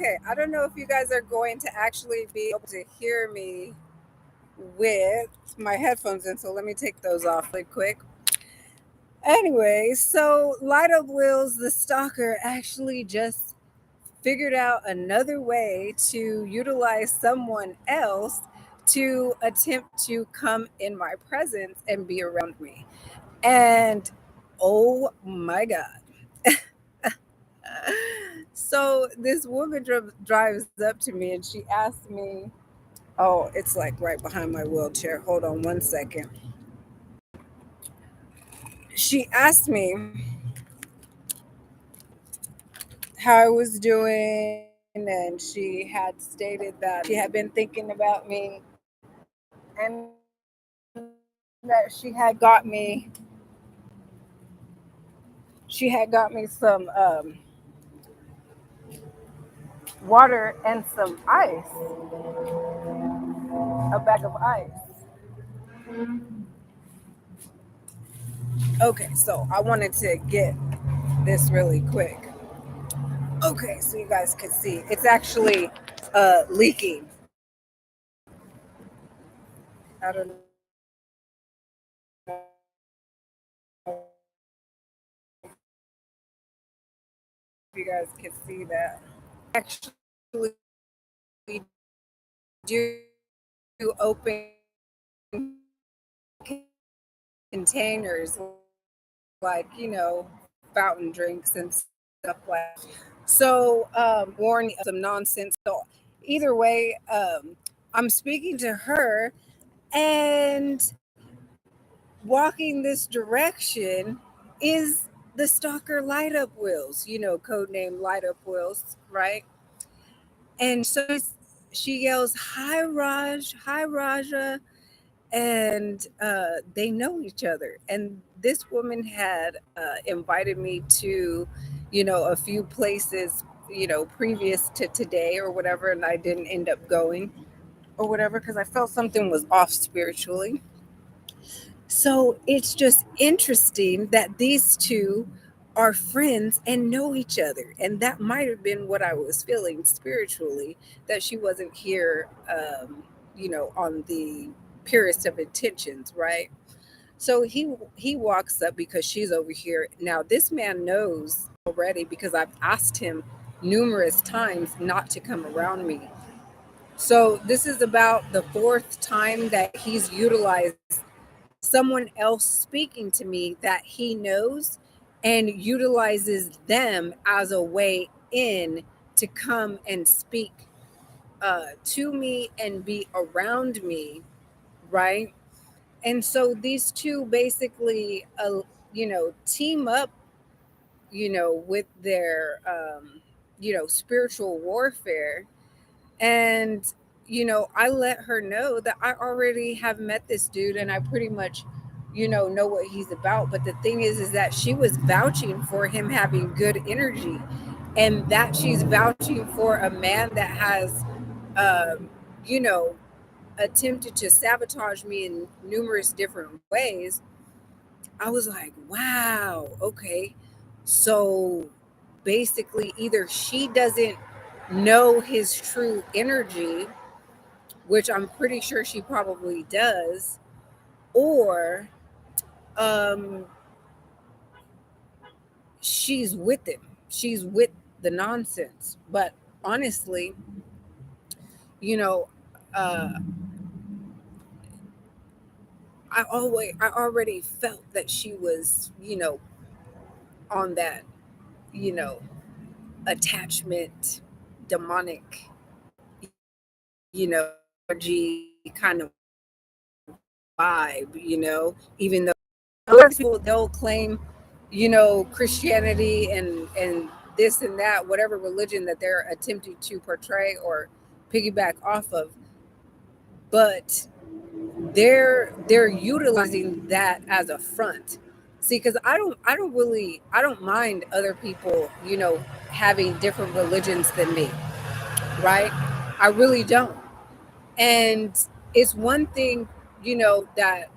Okay, I don't know if you guys are going to actually be able to hear me with my headphones in, so let me take those off really quick. Anyway, so Light Up Wheels, the stalker, actually just figured out another way to utilize someone else to attempt to come in my presence and be around me. And oh my God. So this woman drives up to me and she asked me, oh, it's like right behind my wheelchair. Hold on one second. She asked me how I was doing, and she had stated that she had been thinking about me and that she had got me some water and some ice, a bag of ice. Okay, so I wanted to get this really quick. Okay, so you guys can see it's actually leaking. I don't know if you guys can see that. Actually, do open containers like fountain drinks and stuff like that. So warning some nonsense. So either way, I'm speaking to her and walking this direction is the stalker light up wheels, codename light up wheels, right? And so she yells, "Hi Raj, hi Raja," and they know each other. And this woman had invited me to, a few places, previous to today or whatever, and I didn't end up going or whatever because I felt something was off spiritually. So it's just interesting that these two are friends and know each other. And that might have been what I was feeling spiritually, that she wasn't here, on the purest of intentions, right? So he walks up because she's over here. Now this man knows already because I've asked him numerous times not to come around me. So this is about the fourth time that he's utilized someone else speaking to me that he knows and utilizes them as a way in to come and speak to me and be around me, right? And so these two basically, team up, with their, spiritual warfare. And, I let her know that I already have met this dude and I pretty much, know what he's about. But the thing is that she was vouching for him having good energy and that she's vouching for a man that has, um, you know, attempted to sabotage me in numerous different ways. I was like, wow, okay. So basically, either she doesn't know his true energy, which I'm pretty sure she probably does, or um, she's with him. She's with the nonsense. But honestly, you know, uh, I already felt that she was, on that, you know, attachment, demonic, energy kind of vibe, even though a lot of people they'll claim, Christianity and this and that, whatever religion that they're attempting to portray or piggyback off of, but they're utilizing that as a front. See, because I don't mind other people, having different religions than me, right? I really don't. And it's one thing, that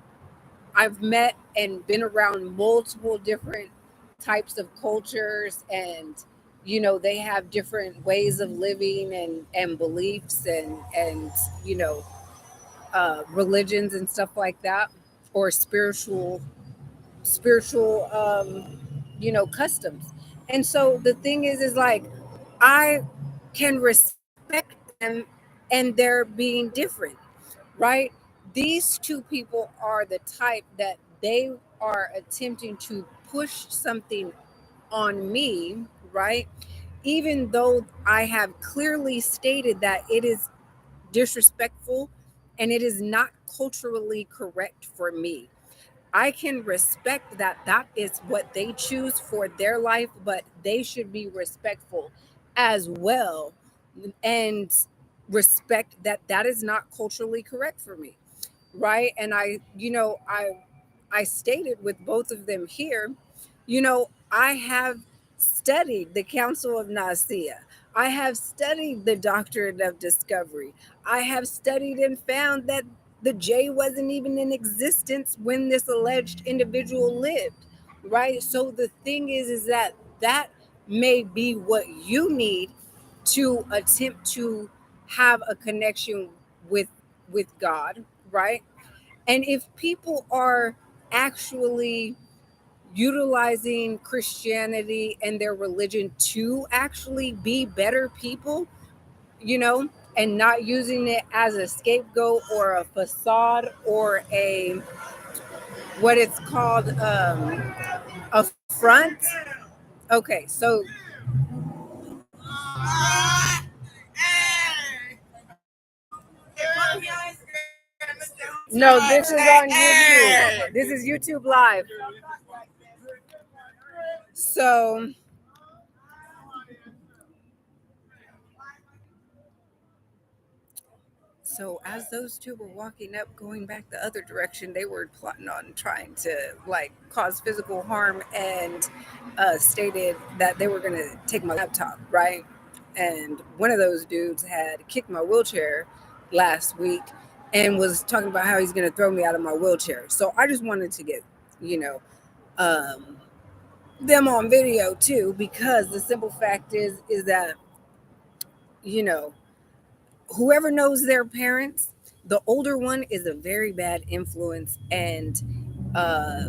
I've met and been around multiple different types of cultures and, they have different ways of living and beliefs and you know religions and stuff like that, or spiritual customs. And so the thing is like I can respect them and they're being different, right? These two people are the type that they are attempting to push something on me, right? Even though I have clearly stated that it is disrespectful and it is not culturally correct for me. I can respect that that is what they choose for their life, but they should be respectful as well and respect that that is not culturally correct for me, right? And I stated with both of them here, I have studied the Council of Nicaea. I have studied the Doctrine of Discovery. I have studied and found that the J wasn't even in existence when this alleged individual lived, right? So the thing is that that may be what you need to attempt to have a connection with with God, right? And if people are actually utilizing Christianity and their religion to actually be better people, you know, and not using it as a scapegoat or a facade or a what it's called a front. Okay, so no, this is on YouTube. This is YouTube Live. So So as those two were walking up, going back the other direction, they were plotting on trying to like cause physical harm and stated that they were going to take my laptop, right? And one of those dudes had kicked my wheelchair last week and was talking about how he's going to throw me out of my wheelchair. So I just wanted to get, you know, um, them on video too, because the simple fact is that, you know, whoever knows their parents, the older one is a very bad influence, and uh,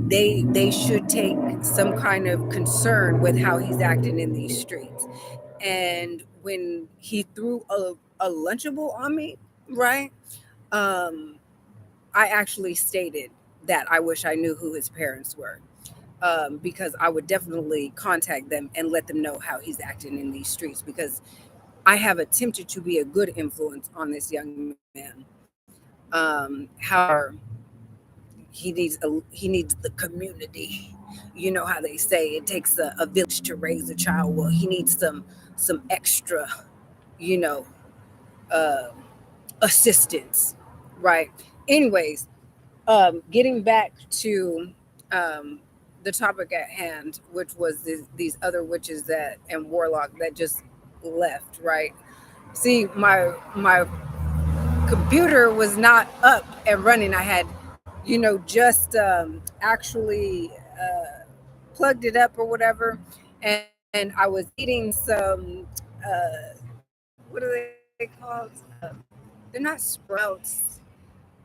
they should take some kind of concern with how he's acting in these streets. And when he threw a lunchable on me, right? Um, I actually stated that I wish I knew who his parents were. Because I would definitely contact them and let them know how he's acting in these streets, because I have attempted to be a good influence on this young man. However, he needs the community. You know how they say it takes a village to raise a child. Well, he needs some extra, you know, uh, assistance, right? Anyways, getting back to um, the topic at hand, which was these other witches that and warlock that just left, right? See, my computer was not up and running. I had, just actually plugged it up or whatever, and I was eating some. What are they called? They're not sprouts,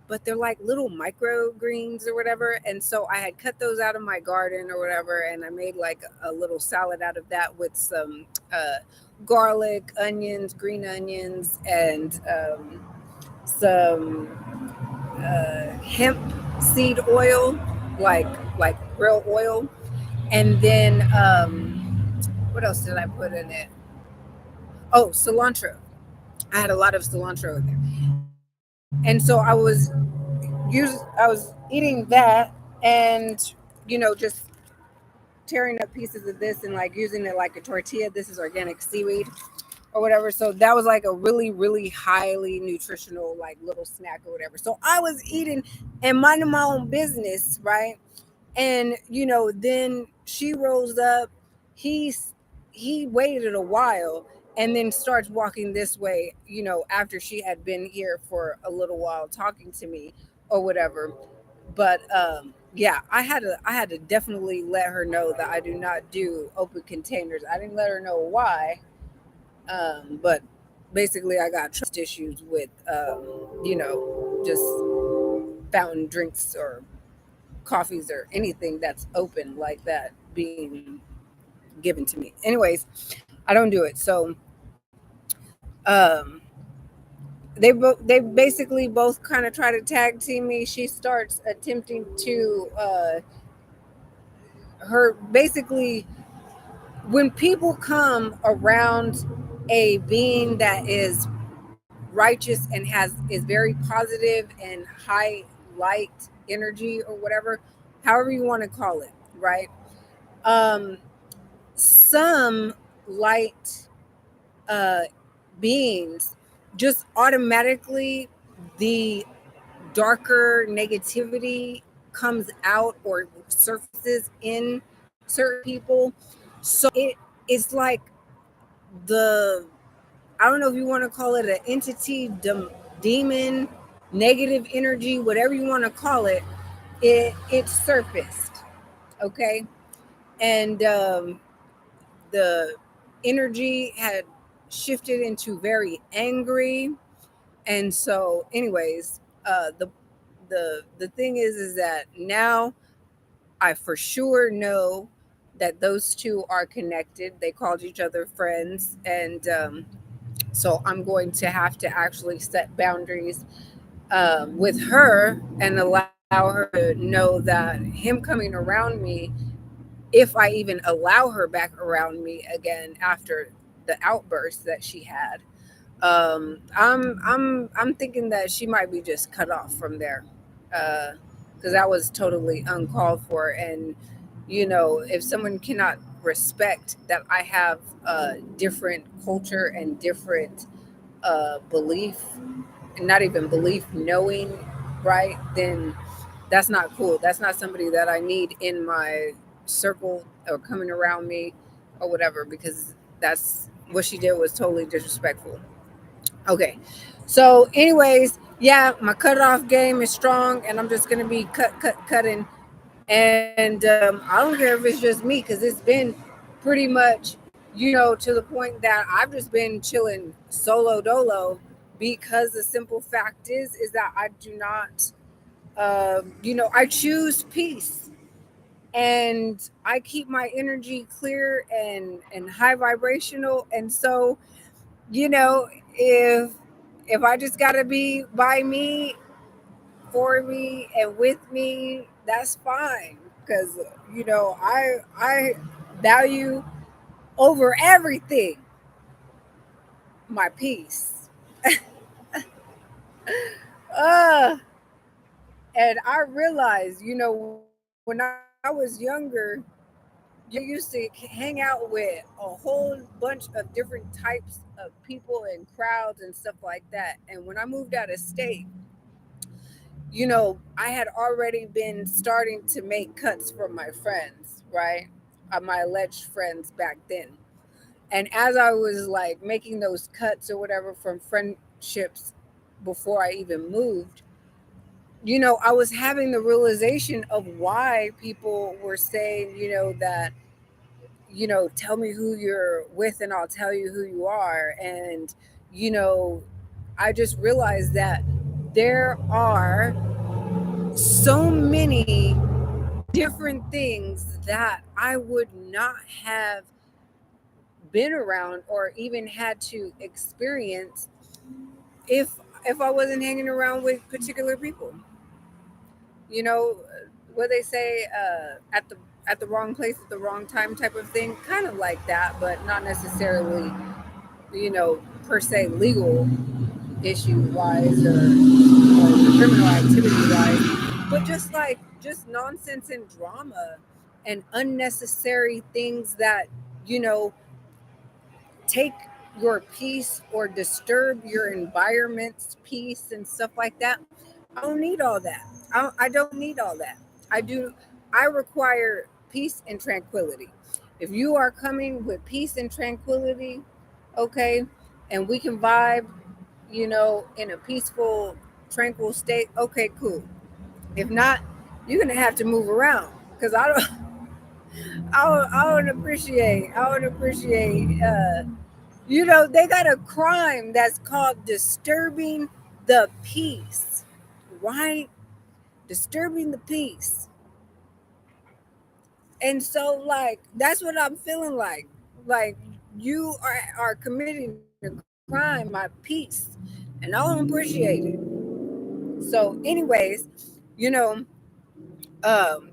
but they're like little microgreens or whatever. And so I had cut those out of my garden or whatever, and I made like a little salad out of that with some garlic, onions, green onions, and some hemp seed oil, like like real oil, and then what else did I put in it? Oh, cilantro. I had a lot of cilantro in there, and so I was eating that, and just tearing up pieces of this and like using it like a tortilla. This is organic seaweed or whatever. So that was like a really, really highly nutritional like little snack or whatever. So I was eating and minding my own business, right? And then she rose up. He waited a while and then starts walking this way, after she had been here for a little while talking to me or whatever. But yeah, I had to definitely let her know that I do not do open containers. I didn't let her know why, but basically I got trust issues with just fountain drinks or coffees or anything that's open like that being given to me. Anyways, I don't do it. So um, they basically both kind of try to tag team me. She starts attempting to her basically when people come around a being that is righteous and is very positive and high light energy or whatever, however you want to call it, right? Um, some light uh, beings just automatically the darker negativity comes out or surfaces in certain people. So it's like the I don't know if you want to call it an entity, demon, negative energy, whatever you want to call it. It surfaced, okay, and the energy had shifted into very angry, and so, anyways, the thing is that now I for sure know that those two are connected. They called each other friends, and so I'm going to have to actually set boundaries with her and allow her to know that him coming around me, if I even allow her back around me again after the outburst that she had, I'm thinking that she might be just cut off from there, because that was totally uncalled for. And if someone cannot respect that I have a different culture and different belief, and not even belief, knowing, right? Then that's not cool. That's not somebody that I need in my circle or coming around me or whatever, because that's what she did was totally disrespectful. Okay. So, anyways, yeah, my cutoff game is strong, and I'm just gonna be cutting. And I don't care if it's just me, because it's been pretty much, to the point that I've just been chilling solo dolo, because the simple fact is that I do not, I choose peace, and I keep my energy clear and high vibrational, and so you know, if I just gotta be by me, for me, and with me, that's fine. Because I value over everything my peace. Uh, and I realized, when I was younger, I used to hang out with a whole bunch of different types of people and crowds and stuff like that. And when I moved out of state, I had already been starting to make cuts from my friends, right? My alleged friends back then. And as I was like making those cuts or whatever from friendships before I even moved, I was having the realization of why people were saying, that, tell me who you're with and I'll tell you who you are. And, you know, I just realized that there are so many different things that I would not have been around or even had to experience if I wasn't hanging around with particular people. You know, what they say, at the wrong place at the wrong time type of thing, kind of like that, but not necessarily, you know, per se legal issue wise, or criminal activity wise, but just like just nonsense and drama and unnecessary things that, you know, take your peace or disturb your environment's peace and stuff like that. I don't need all that. I don't need all that. I do. I require peace and tranquility. If you are coming with peace and tranquility, okay, and we can vibe, in a peaceful, tranquil state, okay, cool. If not, you're gonna have to move around because I don't appreciate they got a crime that's called disturbing the peace, right? Disturbing the peace. And so like that's what I'm feeling like. Like you are committing a crime my peace. And I don't appreciate it. So anyways, you know,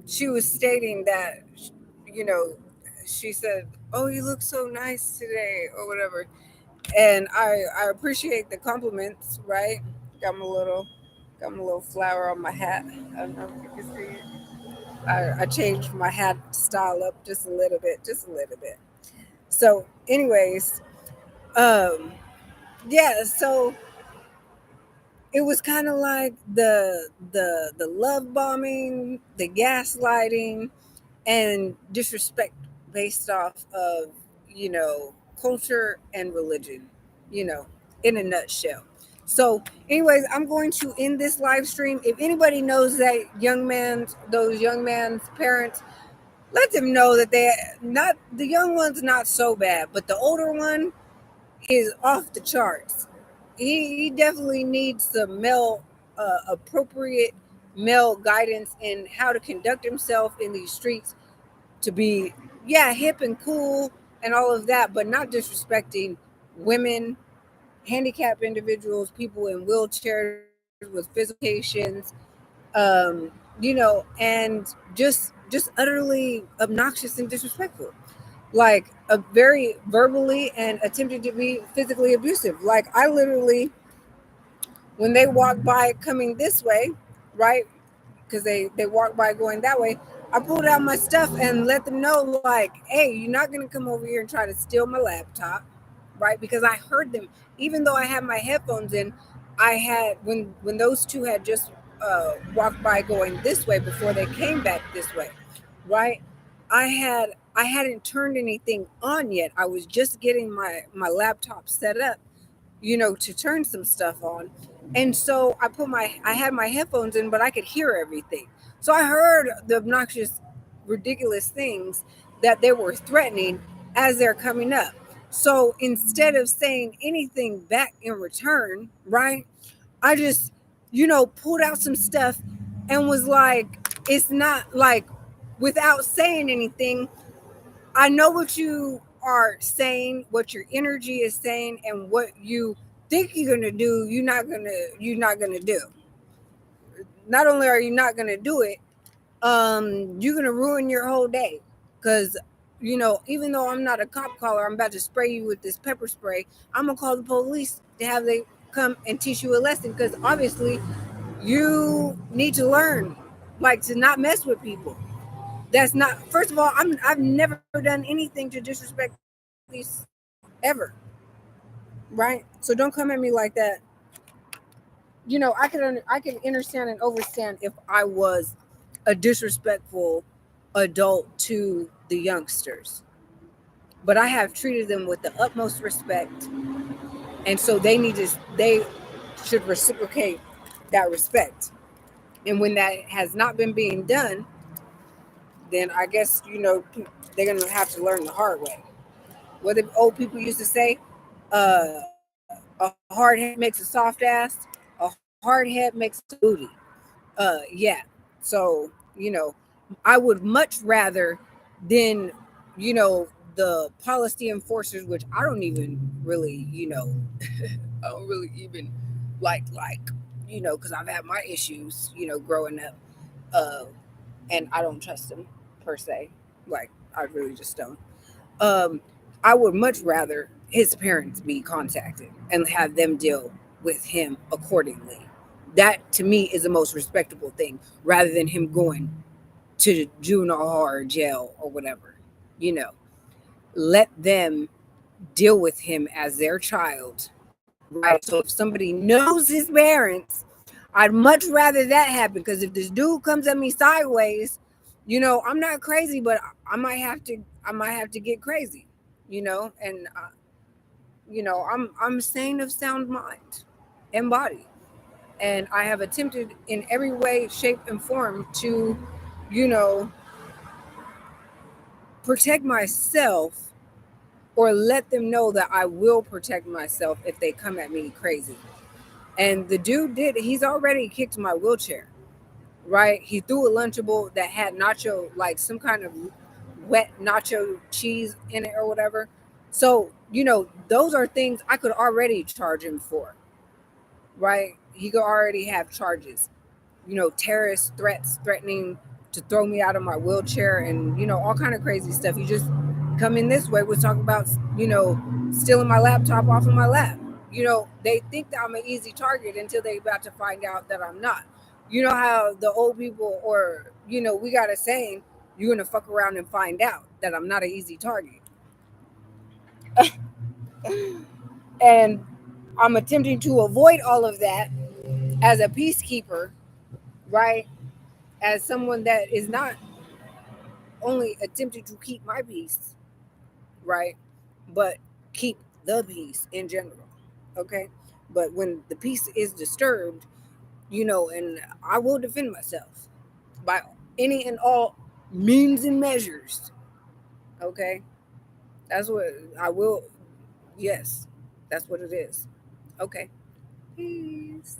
she was stating that you know, she said, "Oh, you look so nice today," or whatever. And I appreciate the compliments, right? Got my little got my little flower on my hat. I don't know if you can see it. I changed my hat style up just a little bit, just a little bit. So, anyways, um, yeah. So it was kind of like the love bombing, the gaslighting, and disrespect based off of culture and religion. You know, in a nutshell. So, anyways, I'm going to end this live stream. If anybody knows those young man's parents, let them know that they not the young one's not so bad, but the older one is off the charts. He definitely needs some male appropriate male guidance in how to conduct himself in these streets to be hip and cool and all of that, but not disrespecting women, handicapped individuals, people in wheelchairs with physical limitations, and just utterly obnoxious and disrespectful, like a very verbally and attempted to be physically abusive. Like I literally, when they walk by coming this way, right? Because they walk by going that way. I pulled out my stuff and let them know, like, hey, you're not gonna come over here and try to steal my laptop, right? Because I heard them, even though I had my headphones in. I had when those two had just walked by going this way before they came back this way, right? I hadn't turned anything on yet. I was just getting my laptop set up, to turn some stuff on. And so I had my headphones in, but I could hear everything. So I heard the obnoxious, ridiculous things that they were threatening as they're coming up. So instead of saying anything back in return, right, I just, pulled out some stuff and was like, it's not like, without saying anything, I know what you are saying, what your energy is saying, and what you think you're gonna do. You're not gonna do. Not only are you not gonna do it, you're gonna ruin your whole day. Cause even though I'm not a cop caller, I'm about to spray you with this pepper spray. I'm gonna call the police to have they come and teach you a lesson. Because obviously, you need to learn, like to not mess with people. That's not. First of all, I've never done anything to disrespect the police ever, right? So don't come at me like that. I can understand and overstand if I was a disrespectful adult to the youngsters, but I have treated them with the utmost respect, and so they should reciprocate that respect. And when that has not been being done, then I guess they're gonna have to learn the hard way. What the old people used to say, a hard head makes a soft ass, a hard head makes a soft booty. Yeah. So, I would much rather than, the policy enforcers, which I don't even really, I don't really even like, because I've had my issues, growing up. Uh, and I don't trust them per se. Like, I really just don't. um, I would much rather his parents be contacted and have them deal with him accordingly. That to me is the most respectable thing, rather than him going to juvenile hall or jail or whatever. You know, let them deal with him as their child, right? So if somebody knows his parents, I'd much rather that happen. Because if this dude comes at me sideways, I'm not crazy, but I might have to get crazy, and I'm sane of sound mind and body. And I have attempted in every way, shape, and form to, you know, protect myself or let them know that I will protect myself if they come at me crazy. And the dude did, he's already kicked my wheelchair, right? He threw a Lunchable that had nacho, like some kind of wet nacho cheese in it or whatever. So, those are things I could already charge him for, right? He could already have charges, terrorist threats, threatening to throw me out of my wheelchair, and all kind of crazy stuff. You just come in this way, we're talking about stealing my laptop off of my lap. They think that I'm an easy target until they about to find out that I'm not. You know how the old people, or we got a saying, you're gonna fuck around and find out that I'm not an easy target. And I'm attempting to avoid all of that as a peacekeeper, right? As someone that is not only attempting to keep my peace, right? But keep the peace in general. Okay. But when the peace is disturbed, and I will defend myself by any and all means and measures. Okay. That's what I will. Yes. That's what it is. Okay. Peace.